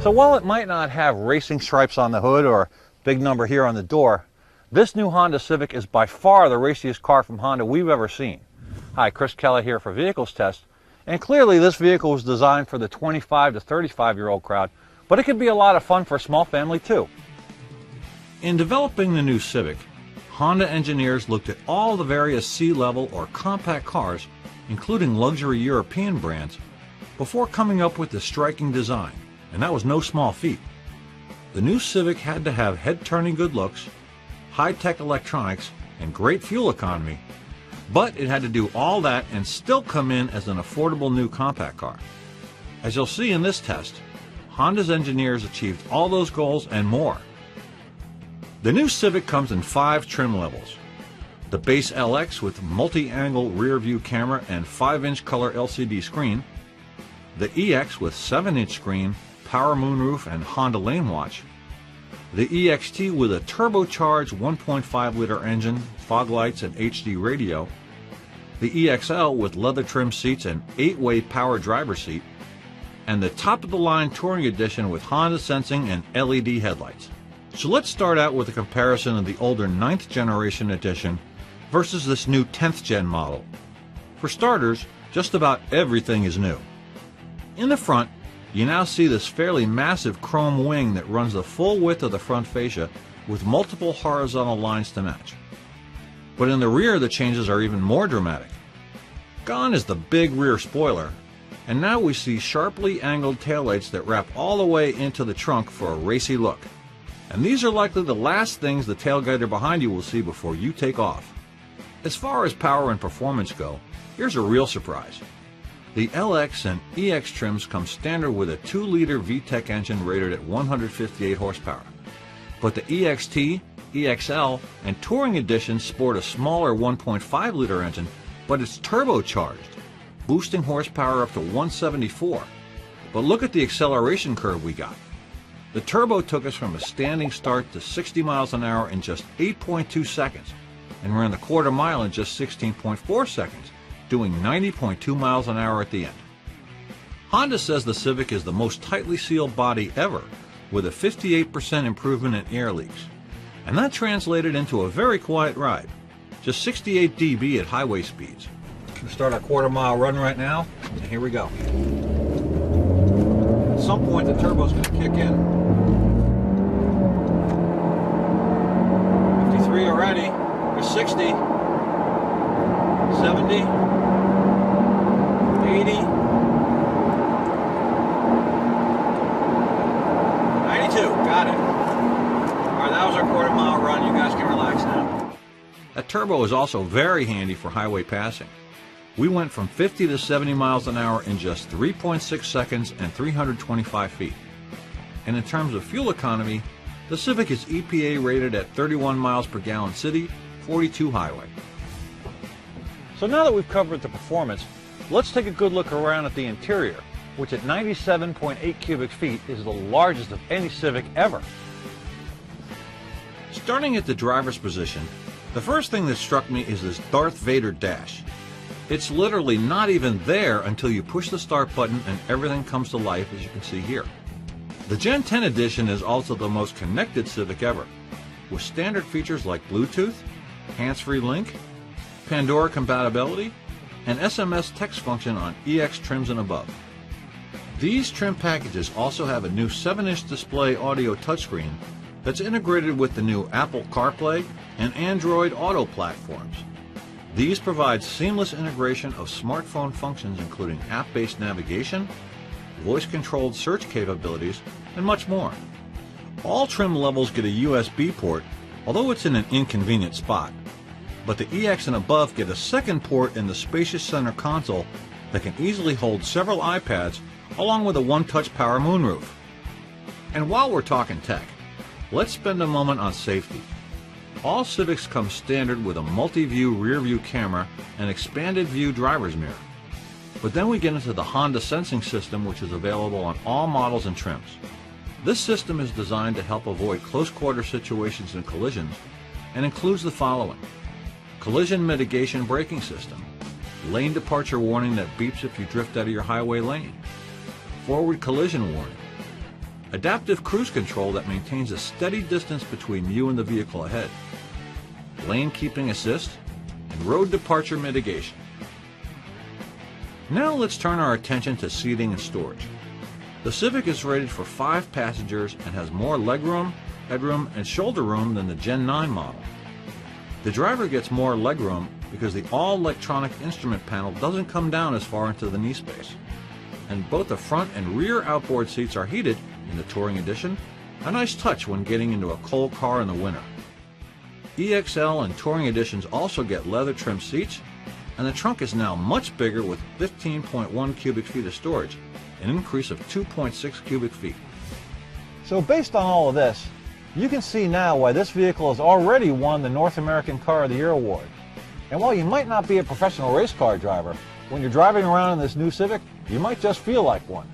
So while it might not have racing stripes on the hood or a big number here on the door, this new Honda Civic is by far the raciest car from Honda we've ever seen. Hi, Chris Keller here for Vehicles Test, and clearly this vehicle was designed for the 25 to 35-year-old crowd, but it could be a lot of fun for a small family too. In developing the new Civic, Honda engineers looked at all the various C-level or compact cars, including luxury European brands, before coming up with the striking design, and that was no small feat. The new Civic had to have head-turning good looks, high-tech electronics, and great fuel economy, but it had to do all that and still come in as an affordable new compact car. As you'll see in this test, Honda's engineers achieved all those goals and more. The new Civic comes in 5 trim levels. The base LX with multi-angle rear view camera and 5-inch color LCD screen, the EX with 7-inch screen, power moonroof, and Honda Lane Watch, the EXT with a turbocharged 1.5-liter engine, fog lights, and HD radio, the EXL with leather trim seats and 8-way power driver seat, and the top-of-the-line Touring Edition with Honda sensing and LED headlights. So let's start out with a comparison of the older 9th generation edition versus this new 10th gen model. For starters, just about everything is new. In the front, you now see this fairly massive chrome wing that runs the full width of the front fascia with multiple horizontal lines to match. But in the rear, the changes are even more dramatic. Gone is the big rear spoiler, and now we see sharply angled taillights that wrap all the way into the trunk for a racy look. And these are likely the last things the tailgater behind you will see before you take off. As far as power and performance go, here's a real surprise. The LX and EX trims come standard with a 2-liter VTEC engine rated at 158 horsepower. But the EXT, EXL, and Touring Editions sport a smaller 1.5-liter engine, but it's turbocharged, boosting horsepower up to 174. But look at the acceleration curve we got. The turbo took us from a standing start to 60 miles an hour in just 8.2 seconds, and ran the quarter mile in just 16.4 seconds, doing 90.2 miles an hour at the end. Honda says the Civic is the most tightly sealed body ever, with a 58% improvement in air leaks. And that translated into a very quiet ride, just 68 dB at highway speeds. We'll start our quarter-mile run right now, and here we go. At some point the turbo's going to kick in. 53 already, there's 60, 70, 80, 92, got it. Alright, that was our quarter-mile run. You guys can relax now. That turbo is also very handy for highway passing. We went from 50 to 70 miles an hour in just 3.6 seconds and 325 feet. And in terms of fuel economy, the Civic is EPA rated at 31 miles per gallon city, 42 highway. So now that we've covered the performance, let's take a good look around at the interior, which at 97.8 cubic feet is the largest of any Civic ever. Starting at the driver's position, the first thing that struck me is this Darth Vader dash. It's literally not even there until you push the start button and everything comes to life, as you can see here. The Gen 10 edition is also the most connected Civic ever, with standard features like Bluetooth, hands-free link, Pandora compatibility, and SMS text function on EX trims and above. These trim packages also have a new 7-inch display audio touchscreen that's integrated with the new Apple CarPlay and Android Auto platforms. These provide seamless integration of smartphone functions including app-based navigation, voice-controlled search capabilities, and much more. All trim levels get a USB port, although it's in an inconvenient spot. But the EX and above get a second port in the spacious center console that can easily hold several iPads along with a one-touch power moonroof. And while we're talking tech, let's spend a moment on safety. All Civics come standard with a multi-view rear-view camera and expanded view driver's mirror. But then we get into the Honda sensing system, which is available on all models and trims. This system is designed to help avoid close-quarter situations and collisions and includes the following: collision mitigation braking system, lane departure warning that beeps if you drift out of your highway lane, forward collision warning, adaptive cruise control that maintains a steady distance between you and the vehicle ahead, lane keeping assist, and road departure mitigation. Now let's turn our attention to seating and storage. The Civic is rated for 5 passengers and has more legroom, headroom, and shoulder room than the Gen 9 model. The driver gets more legroom because the all-electronic instrument panel doesn't come down as far into the knee space. And both the front and rear outboard seats are heated in the Touring Edition, a nice touch when getting into a cold car in the winter. EXL and Touring Editions also get leather trimmed seats, and the trunk is now much bigger with 15.1 cubic feet of storage, an increase of 2.6 cubic feet. So based on all of this, you can see now why this vehicle has already won the North American Car of the Year award. And while you might not be a professional race car driver, when you're driving around in this new Civic, you might just feel like one.